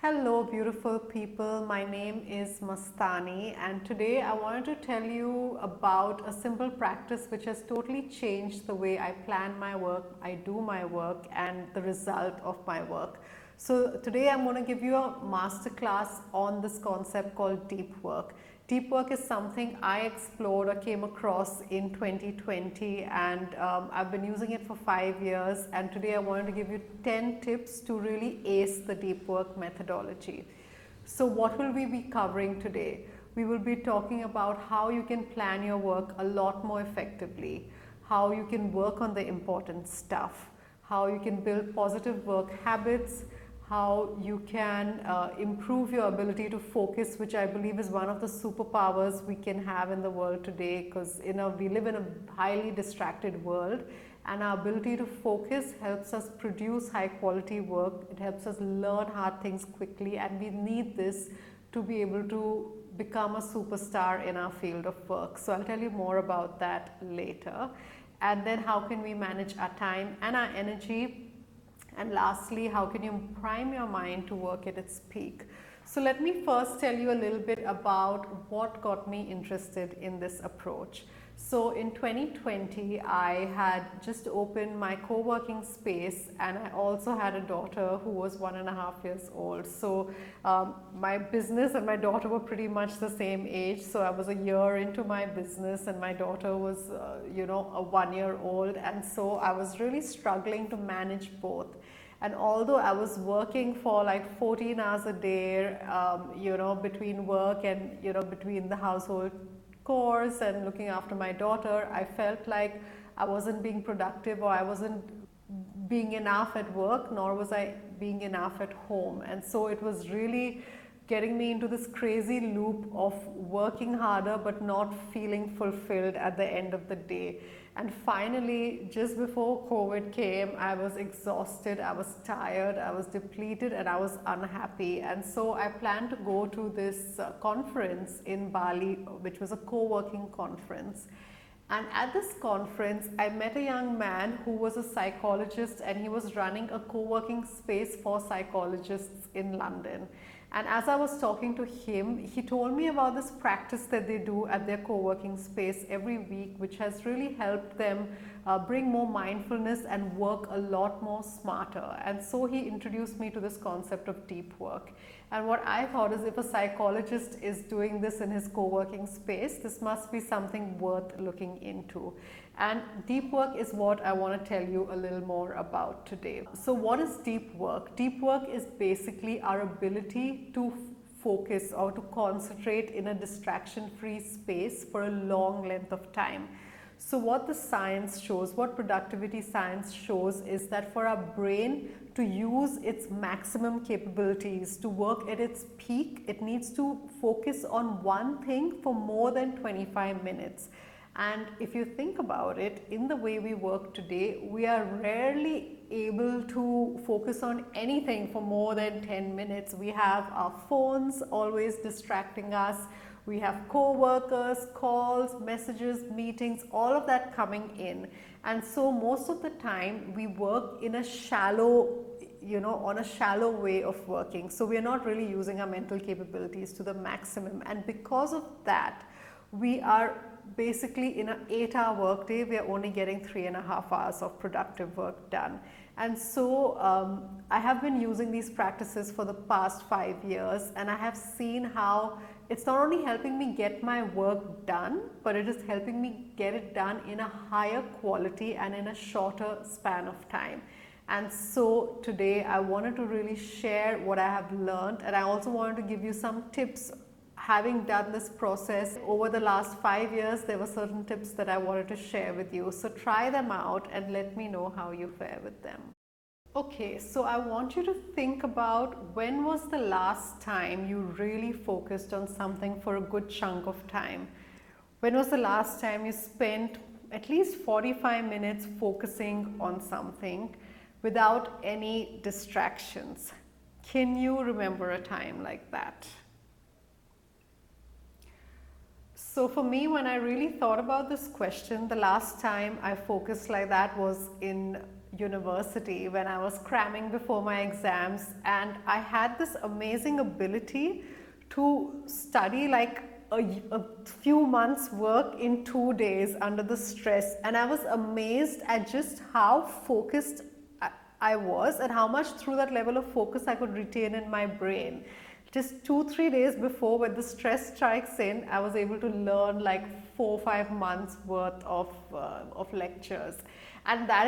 Hello beautiful people, my name is Mastani and today I wanted to tell you about a simple practice which has totally changed the way I plan my work, I do my work and the result of my work. So today I'm going to give you a masterclass on this concept called deep work. Deep work is something I explored or came across in 2020 and I've been using it for 5 years, and today I wanted to give you 10 tips to really ace the deep work methodology. So what will we be covering today? We will be talking about how you can plan your work a lot more effectively, how you can work on the important stuff, how you can build positive work habits, how you can improve your ability to focus, which I believe is one of the superpowers we can have in the world today, because we live in a highly distracted world, and our ability to focus helps us produce high quality work. It helps us learn hard things quickly, and we need this to be able to become a superstar in our field of work. So I'll tell you more about that later. And then how can we manage our time and our energy? And lastly, how can you prime your mind to work at its peak? So let me first tell you a little bit about what got me interested in this approach. So in 2020, I had just opened my co-working space, and I also had a daughter who was 1.5 years old. So my business and my daughter were pretty much the same age. So I was a year into my business and my daughter was, a 1-year-old. And so I was really struggling to manage both. And although I was working for like 14 hours a day, between work and, between the household chores and looking after my daughter, I felt like I wasn't being productive, or I wasn't being enough at work, nor was I being enough at home. And so it was really getting me into this crazy loop of working harder but not feeling fulfilled at the end of the day. And finally, just before COVID came, I was exhausted, I was tired, I was depleted, and I was unhappy. And so I planned to go to this conference in Bali, which was a co-working conference. And at this conference, I met a young man who was a psychologist, and he was running a co-working space for psychologists in London. And as I was talking to him, he told me about this practice that they do at their co-working space every week, which has really helped them bring more mindfulness and work a lot more smarter. And so he introduced me to this concept of deep work. And what I thought is, if a psychologist is doing this in his co-working space, this must be something worth looking into. And deep work is what I want to tell you a little more about today. So what is deep work? Deep work is basically our ability to focus or to concentrate in a distraction-free space for a long length of time. So what the science shows, what productivity science shows, is that for our brain to use its maximum capabilities, to work at its peak, it needs to focus on one thing for more than 25 minutes. And if you think about it, in the way we work today, we are rarely able to focus on anything for more than 10 minutes. We have our phones always distracting us. We have co-workers, calls, messages, meetings, all of that coming in. And so most of the time we work in a shallow, on a shallow way of working. So we're not really using our mental capabilities to the maximum. And because of that, we are basically in an 8-hour workday, we are only getting 3.5 hours of productive work done. And so I have been using these practices for the past 5 years, and I have seen how it's not only helping me get my work done, but it is helping me get it done in a higher quality and in a shorter span of time. And so today I wanted to really share what I have learned, and I also wanted to give you some tips. Having done this process over the last 5 years, there were certain tips that I wanted to share with you. So try them out and let me know how you fare with them. Okay, so I want you to think about, when was the last time you really focused on something for a good chunk of time? When was the last time you spent at least 45 minutes focusing on something without any distractions? Can you remember a time like that? So for me, when I really thought about this question, the last time I focused like that was in university when I was cramming before my exams, and I had this amazing ability to study like a few months' work in 2 days under the stress, and I was amazed at just how focused I was and how much through that level of focus I could retain in my brain. Just 2-3 days before, when the stress strikes in, I was able to learn like 4-5 months worth of lectures, and that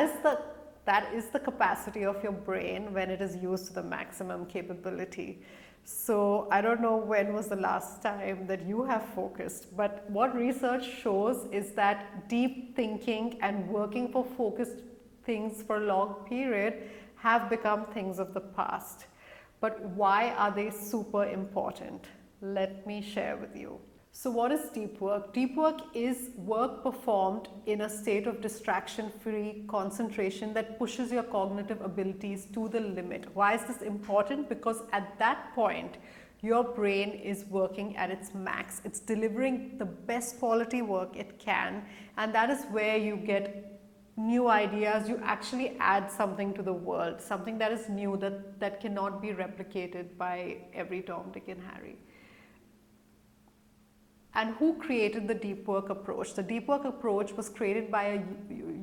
is the capacity of your brain when it is used to the maximum capability. So I don't know when was the last time that you have focused, but what research shows is that deep thinking and working for focused things for a long period have become things of the past. But why are they super important? Let me share with you. So what is deep work? Deep work is work performed in a state of distraction-free concentration that pushes your cognitive abilities to the limit. Why is this important? Because at that point, your brain is working at its max. It's delivering the best quality work it can, and that is where you get new ideas. You actually add something to the world, something that is new, that cannot be replicated by every Tom, Dick and Harry. And who created the deep work approach? The deep work approach was created by a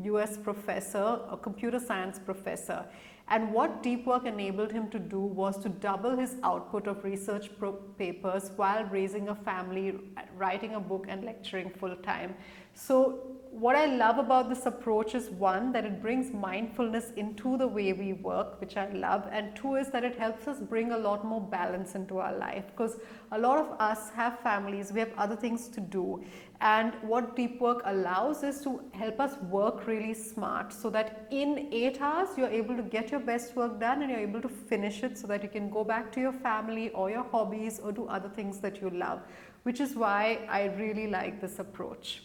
US professor, a computer science professor. And what deep work enabled him to do was to double his output of research papers while raising a family, writing a book and lecturing full time. So what I love about this approach is, one, that it brings mindfulness into the way we work, which I love, and two is that it helps us bring a lot more balance into our life, because a lot of us have families, we have other things to do, and what deep work allows is to help us work really smart, so that in 8 hours you're able to get your best work done and you're able to finish it so that you can go back to your family or your hobbies or do other things that you love, which is why I really like this approach.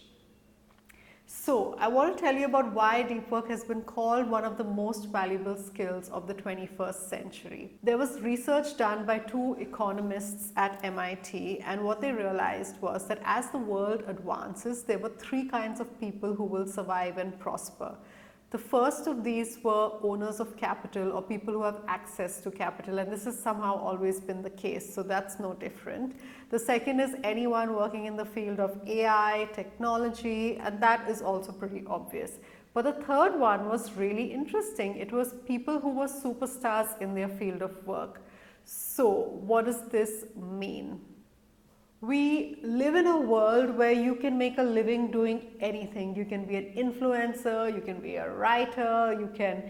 So I want to tell you about why deep work has been called one of the most valuable skills of the 21st century. There was research done by 2 economists at MIT, and what they realized was that as the world advances, there were 3 kinds of people who will survive and prosper. The first of these were owners of capital, or people who have access to capital, and this has somehow always been the case, so that's no different. The second is anyone working in the field of AI, technology, and that is also pretty obvious. But the third one was really interesting. It was people who were superstars in their field of work. So what does this mean? We live in a world where you can make a living doing anything. You can be an influencer, you can be a writer, you can,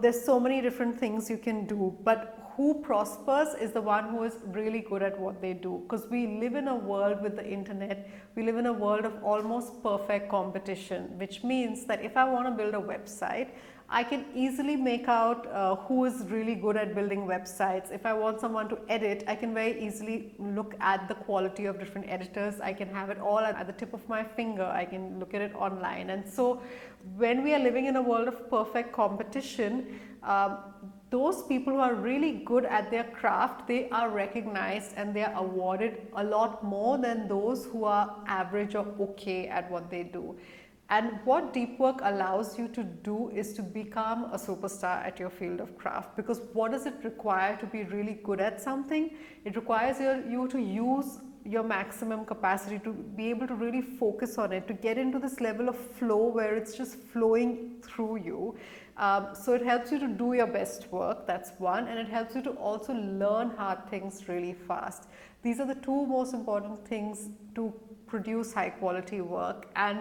there's so many different things you can do. But who prospers is the one who is really good at what they do. Because we live in a world with the internet, we live in a world of almost perfect competition, which means that if I want to build a website, I can easily make out who is really good at building websites. If I want someone to edit, I can very easily look at the quality of different editors. I can have it all at the tip of my finger. I can look at it online. And so when we are living in a world of perfect competition, those people who are really good at their craft, they are recognized and they are awarded a lot more than those who are average or okay at what they do. And what deep work allows you to do is to become a superstar at your field of craft. Because what does it require to be really good at something? It requires you to use your maximum capacity, to be able to really focus on it, to get into this level of flow where it's just flowing through you. So it helps you to do your best work, that's one, and it helps you to also learn hard things really fast. These are the 2 most important things to produce high quality work. And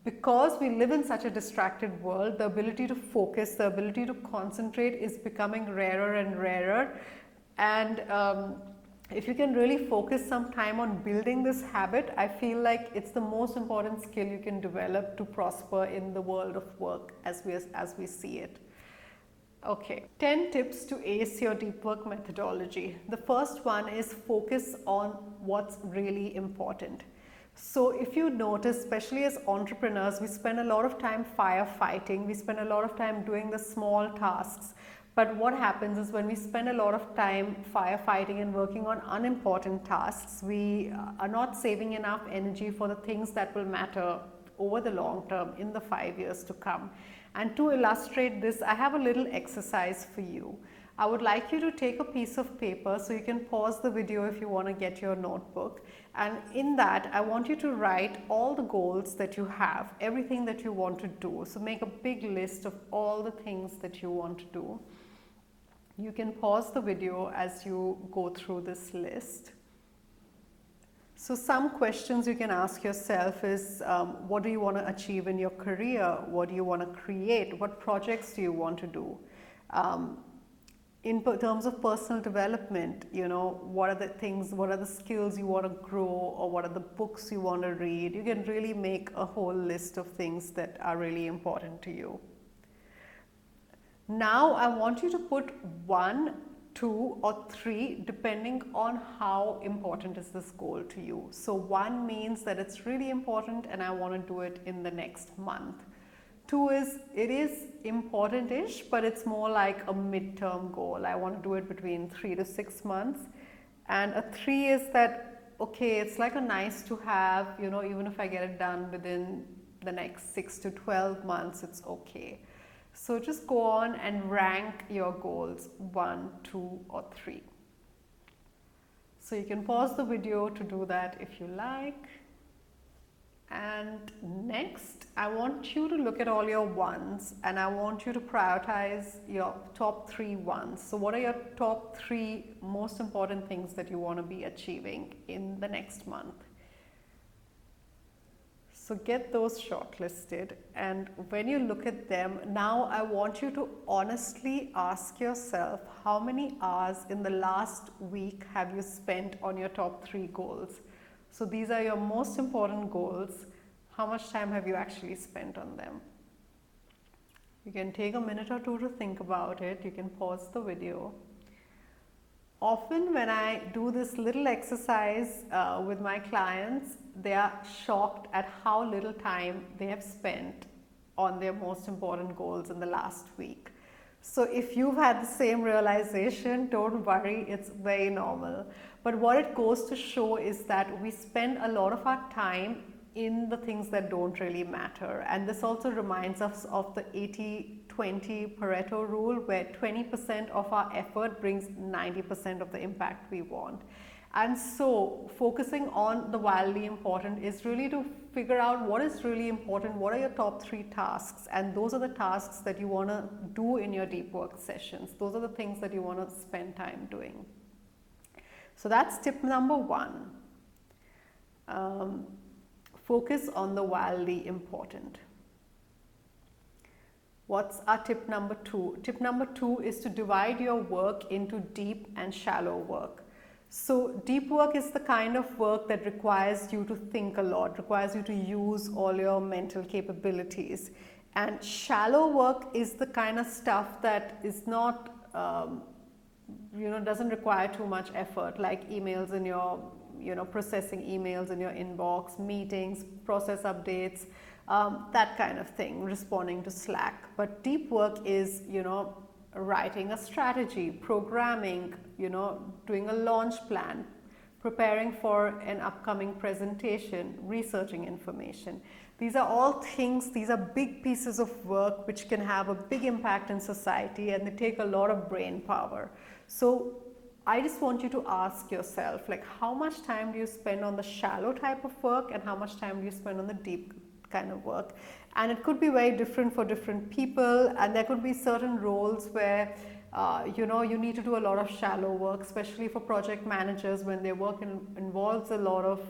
because we live in such a distracted world, the ability to focus, the ability to concentrate is becoming rarer and rarer. And if you can really focus some time on building this habit, I feel like it's the most important skill you can develop to prosper in the world of work as we see it. Okay, 10 tips to ace your deep work methodology. The first one is focus on what's really important. So if you notice, especially as entrepreneurs, we spend a lot of time firefighting, we spend a lot of time doing the small tasks. But what happens is when we spend a lot of time firefighting and working on unimportant tasks, we are not saving enough energy for the things that will matter over the long term in the 5 years to come. And to illustrate this, I have a little exercise for you. I would like you to take a piece of paper, so you can pause the video if you want to get your notebook. And in that, I want you to write all the goals that you have, everything that you want to do. So make a big list of all the things that you want to do. You can pause the video as you go through this list. So some questions you can ask yourself is, what do you want to achieve in your career? What do you want to create? What projects do you want to do? In terms of personal development, what are the things, what are the skills you want to grow, or what are the books you want to read? You can really make a whole list of things that are really important to you. Now I want you to put 1, 2 or 3 depending on how important is this goal to you. So 1 means that it's really important and I want to do it in the next month. 2 is, it is important-ish, but it's more like a midterm goal. I want to do it between 3 to 6 months. And a 3 is that, okay, it's like a nice to have, even if I get it done within the next 6 to 12 months, it's okay. So just go on and rank your goals 1, 2 or 3. So you can pause the video to do that if you like. And next, I want you to look at all your 1s and I want you to prioritize your top 3 ones. So what are your top 3 most important things that you want to be achieving in the next month? So get those shortlisted, and when you look at them, now I want you to honestly ask yourself, how many hours in the last week have you spent on your top 3 goals? So these are your most important goals. How much time have you actually spent on them? You can take a minute or 2 to think about it. You can pause the video. Often when I do this little exercise with my clients, they are shocked at how little time they have spent on their most important goals in the last week. So if you've had the same realization, don't worry, it's very normal. But what it goes to show is that we spend a lot of our time in the things that don't really matter. And this also reminds us of the 80-20 Pareto rule, where 20% of our effort brings 90% of the impact we want. And so focusing on the wildly important is really to figure out what is really important, what are your top 3 tasks, and those are the tasks that you want to do in your deep work sessions. Those are the things that you want to spend time doing. So that's tip number 1. Focus on the wildly important. What's our tip number 2? Tip number 2 is to divide your work into deep and shallow work. So deep work is the kind of work that requires you to think a lot, requires you to use all your mental capabilities. And shallow work is the kind of stuff that is not, doesn't require too much effort, like emails in your, processing emails in your inbox, meetings, process updates, that kind of thing, responding to Slack. But deep work is, writing a strategy, programming, doing a launch plan, preparing for an upcoming presentation, researching information. These are all things, these are big pieces of work which can have a big impact in society, and they take a lot of brain power. So I just want you to ask yourself, like, how much time do you spend on the shallow type of work and how much time do you spend on the deep kind of work? And it could be very different for different people, and there could be certain roles where you need to do a lot of shallow work, especially for project managers. When their work involves a lot of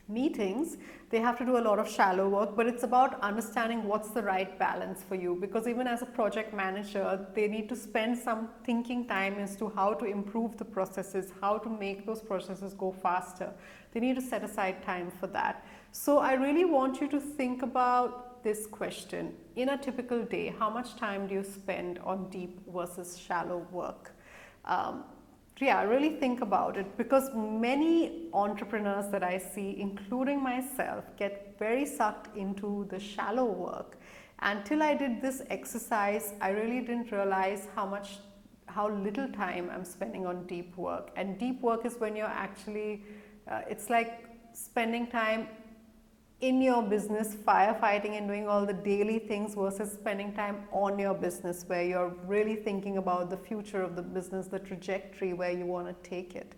meetings, they have to do a lot of shallow work, but it's about understanding what's the right balance for you, because even as a project manager, they need to spend some thinking time as to how to improve the processes, how to make those processes go faster. They need to set aside time for that. So I really want you to think about this question. In a typical day, how much time do you spend on deep versus shallow work? Really think about it, because many entrepreneurs that I see, including myself, get very sucked into the shallow work. Until I did this exercise, I really didn't realize how little time I'm spending on deep work. And deep work is when you're actually, it's like spending time in your business, firefighting and doing all the daily things versus spending time on your business where you're really thinking about the future of the business, the trajectory where you want to take it.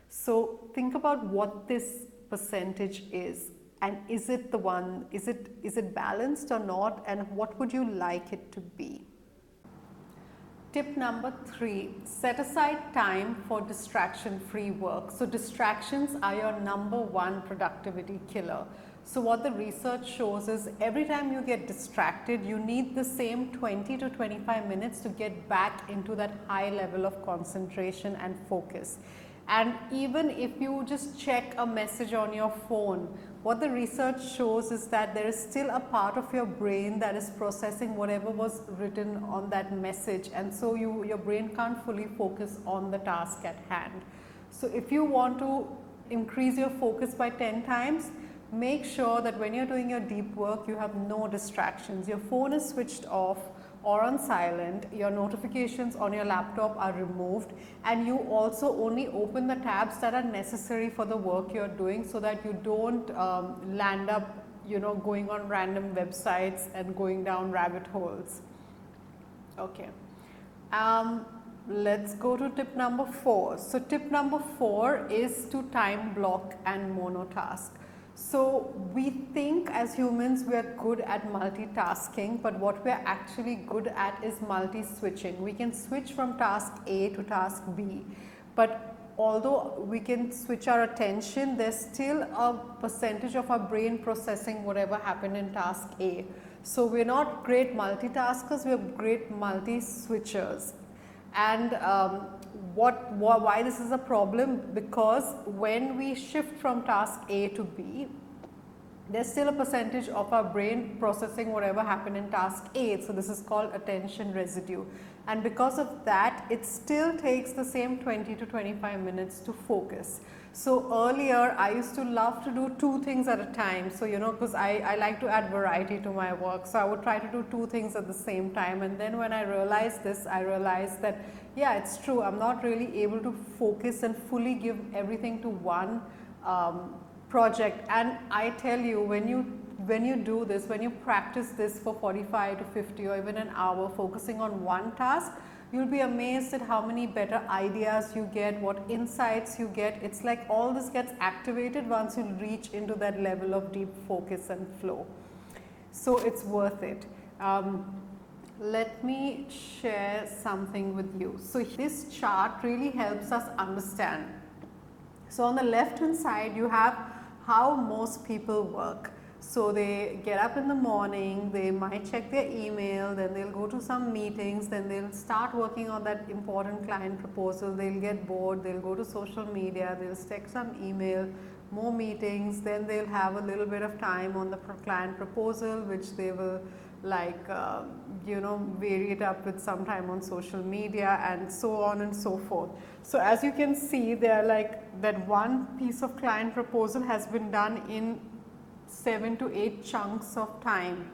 So think about what this percentage is, and is it the one, is it balanced or not, and what would you like it to be? Tip number 3, set aside time for distraction-free work. So distractions are your number one productivity killer. So what the research shows is every time you get distracted, you need the same 20 to 25 minutes to get back into that high level of concentration and focus. And even if you just check a message on your phone, what the research shows is that there is still a part of your brain that is processing whatever was written on that message, and so your brain can't fully focus on the task at hand. So if you want to increase your focus by 10 times, make sure that when you're doing your deep work, you have no distractions. Your phone is switched off or on silent, your notifications on your laptop are removed, and you also only open the tabs that are necessary for the work you're doing, so that you don't land up, going on random websites and going down rabbit holes. Okay. Let's go to tip number 4. So tip number 4 is to time block and monotask. So we think as humans we are good at multitasking, but what we are actually good at is multi-switching. We can switch from task A to task B, but although we can switch our attention, there's still a percentage of our brain processing whatever happened in task A. So we're not great multitaskers, we're great multi-switchers. And why this is a problem? Because when we shift from task A to B, there's still a percentage of our brain processing whatever happened in task A. So this is called attention residue. And because of that, it still takes the same 20 to 25 minutes to focus. So earlier I used to love to do 2 things at a time. So because I like to add variety to my work. So I would try to do 2 things at the same time. And then when I realized this, I realized that yeah, it's true, I'm not really able to focus and fully give everything to one project. And I tell you, when you do this, when you practice this for 45 to 50 or even an hour focusing on one task, you'll be amazed at how many better ideas you get, what insights you get. It's like all this gets activated once you reach into that level of deep focus and flow. So it's worth it. Let me share something with you. So this chart really helps us understand. So on the left hand side, you have how most people work. So they get up in the morning, they might check their email, then they'll go to some meetings, then they'll start working on that important client proposal, they'll get bored, they'll go to social media, they'll check some email, more meetings, then they'll have a little bit of time on the client proposal, which they will vary it up with some time on social media, and so on and so forth. So as you can see, they are like that one piece of client proposal has been done in 7 to 8 chunks of time.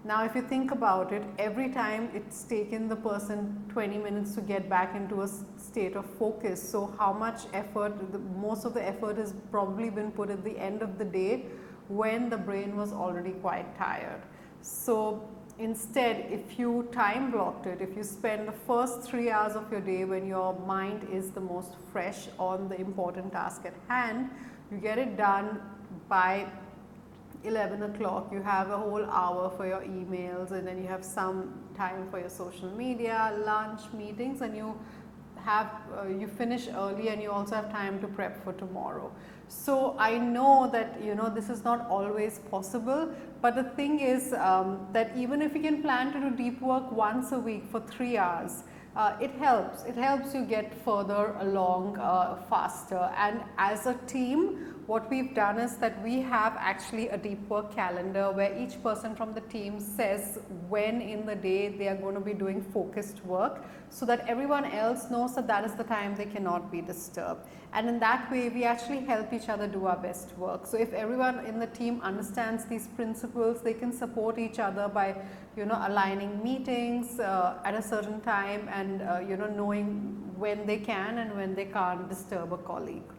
Now if you think about it, every time it's taken the person 20 minutes to get back into a state of focus. So how much effort, most of the effort has probably been put at the end of the day when the brain was already quite tired. So instead, if you time blocked it, if you spend the first 3 hours of your day when your mind is the most fresh on the important task at hand, you get it done by 11 o'clock, you have a whole hour for your emails, and then you have some time for your social media, lunch, meetings, and you finish early, and you also have time to prep for tomorrow. So I know that this is not always possible, but the thing is that even if you can plan to do deep work once a week for 3 hours, it helps you get further along faster. And as a team, what we've done is that we have actually a deep work calendar where each person from the team says when in the day they are going to be doing focused work, so that everyone else knows that that is the time they cannot be disturbed. And in that way, we actually help each other do our best work. So if everyone in the team understands these principles, they can support each other by aligning meetings at a certain time, and knowing when they can and when they can't disturb a colleague.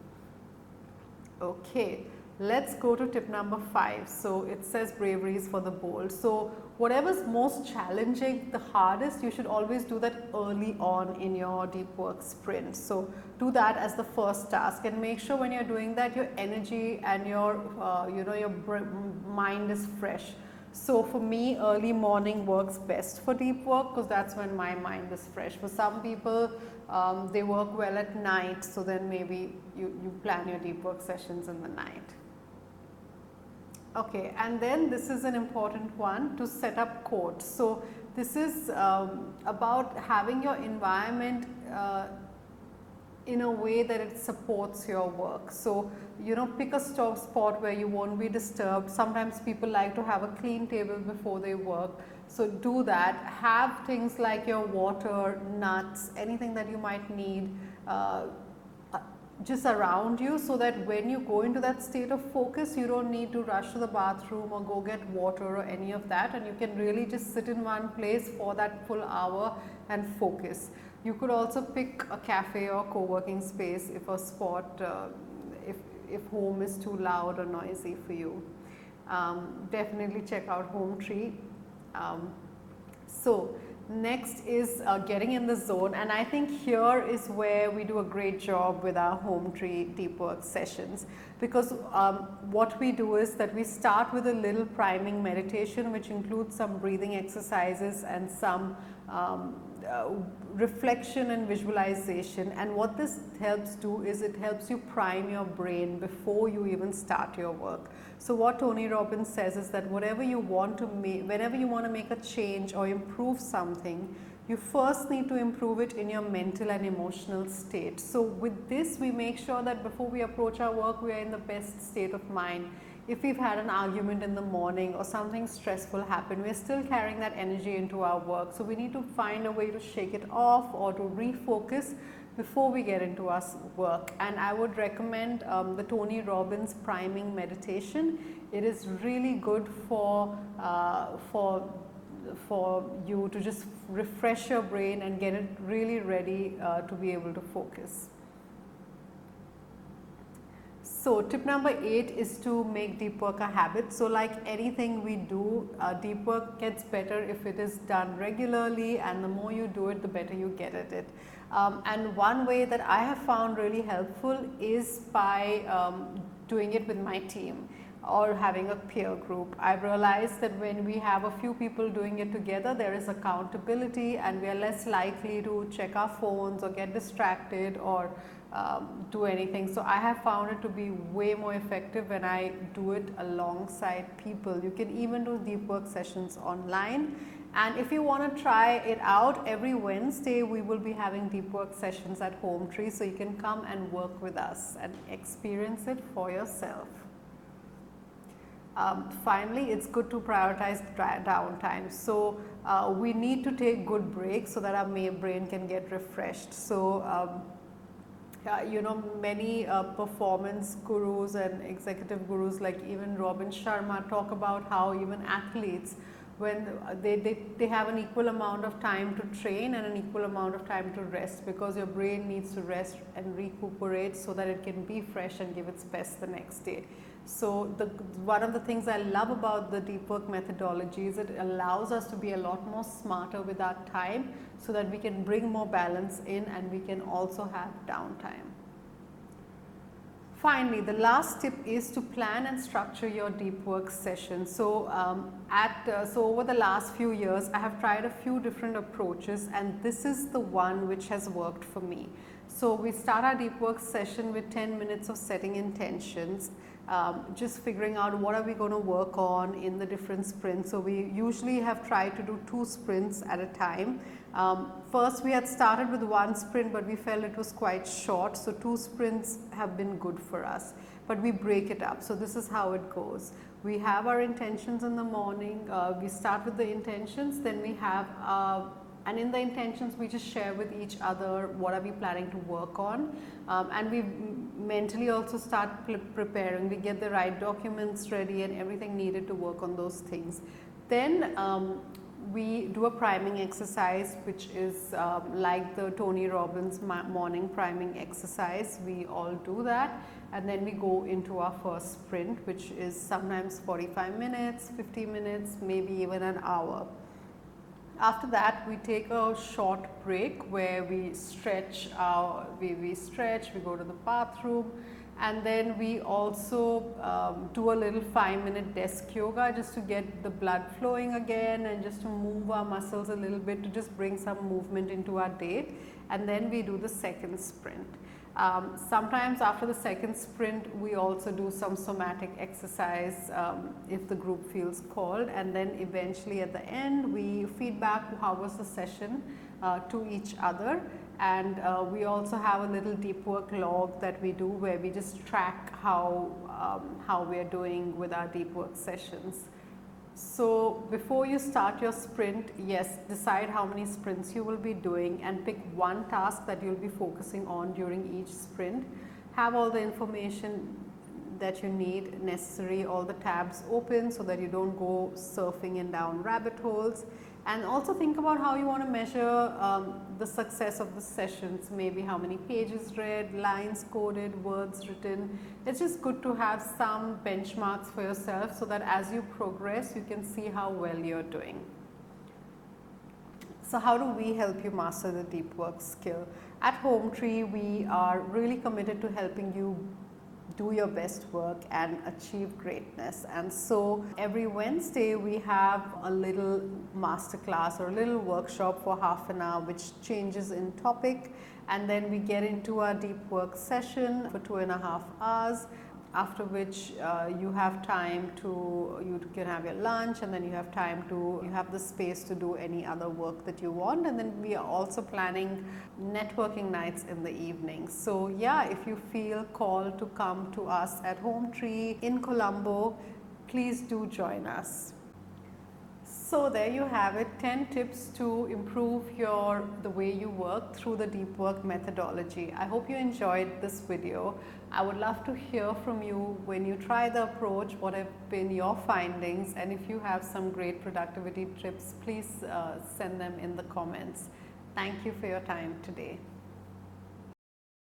Okay, Let's go to tip number 5. So it says bravery is for the bold. So whatever's most challenging, the hardest, you should always do that early on in your deep work sprint. So do that as the first task, and make sure when you're doing that your energy and your mind is fresh. So for me, early morning works best for deep work because that's when my mind is fresh. For some people, they work well at night, so then maybe you plan your deep work sessions in the night. Okay, and then this is an important one, to set up quotes. So this is about having your environment in a way that it supports your work. So, pick a spot where you won't be disturbed. Sometimes people like to have a clean table before they work. So do that. Have things like your water, nuts, anything that you might need just around you, so that when you go into that state of focus, you don't need to rush to the bathroom or go get water or any of that, and you can really just sit in one place for that full hour and focus. You could also pick a cafe or co-working space if a spot, if home is too loud or noisy for you. Definitely check out Home Tree. So next is getting in the zone, and I think here is where we do a great job with our Home Tree deep work sessions, because what we do is that we start with a little priming meditation, which includes some breathing exercises and some reflection and visualization. And what this helps do is it helps you prime your brain before you even start your work. So what Tony Robbins says is that whatever you want to make, whenever you want to make a change or improve something, you first need to improve it in your mental and emotional state. So with this, we make sure that before we approach our work, we are in the best state of mind. If we've had an argument in the morning or something stressful happened, we're still carrying that energy into our work. So we need to find a way to shake it off or to refocus before we get into our work. And I would recommend the Tony Robbins priming meditation. It is really good for you to just refresh your brain and get it really ready to be able to focus. So tip number 8 is to make deep work a habit. So like anything we do, deep work gets better if it is done regularly, and the more you do it, the better you get at it. And one way that I have found really helpful is by doing it with my team or having a peer group. I've realized that when we have a few people doing it together, there is accountability and we are less likely to check our phones or get distracted or do anything. So I have found it to be way more effective when I do it alongside people. You can even do deep work sessions online. And if you want to try it out, every Wednesday we will be having deep work sessions at Home Tree, so you can come and work with us and experience it for yourself. Finally, it's good to prioritize downtime. So we need to take good breaks so that our brain can get refreshed. So many performance gurus and executive gurus like even Robin Sharma talk about how even athletes, when they have an equal amount of time to train and an equal amount of time to rest, because your brain needs to rest and recuperate so that it can be fresh and give its best the next day. So one of the things I love about the deep work methodology is it allows us to be a lot more smarter with our time so that we can bring more balance in and we can also have downtime. Finally, the last tip is to plan and structure your deep work session. So over the last few years, I have tried a few different approaches, and this is the one which has worked for me. So we start our deep work session with 10 minutes of setting intentions, just figuring out what are we going to work on in the different sprints. So we usually have tried to do 2 sprints at a time. First we had started with 1 sprint, but we felt it was quite short, so 2 sprints have been good for us, but we break it up. So this is how it goes. We have our intentions in the morning, we start with the intentions, then we have and in the intentions we just share with each other what are we planning to work on, and we mentally also start preparing. We get the right documents ready and everything needed to work on those things. Then we do a priming exercise, which is like the Tony Robbins morning priming exercise. We all do that, and then we go into our first sprint, which is sometimes 45 minutes, 50 minutes, maybe even an hour. After that, we take a short break where we stretch, we go to the bathroom, and then we also do a little 5-minute desk yoga just to get the blood flowing again and just to move our muscles a little bit, to just bring some movement into our day. And then we do the second sprint. Sometimes after the second sprint, we also do some somatic exercise if the group feels called, and then eventually at the end we feedback how was the session to each other. And we also have a little deep work log that we do where we just track how we are doing with our deep work sessions. So before you start your sprint, yes, decide how many sprints you will be doing and pick one task that you'll be focusing on during each sprint. Have all the information that you need necessary, all the tabs open so that you don't go surfing in down rabbit holes. And also think about how you want to measure the success of the sessions, maybe how many pages read, lines coded, words written. It's just good to have some benchmarks for yourself so that as you progress, you can see how well you're doing. So how do we help you master the deep work skill? At Home Tree, we are really committed to helping you do your best work and achieve greatness. And so every Wednesday we have a little masterclass or a little workshop for half an hour which changes in topic, and then we get into our deep work session for 2.5 hours, after which you have time to, you can have your lunch, and then you have the space to do any other work that you want. And then we are also planning networking nights in the evening. So yeah, if you feel called to come to us at Home Tree in Colombo, please do join us. So there you have it, 10 tips to improve the way you work through the deep work methodology. I hope you enjoyed this video. I would love to hear from you when you try the approach, what have been your findings, and if you have some great productivity tips, please send them in the comments. Thank you for your time today.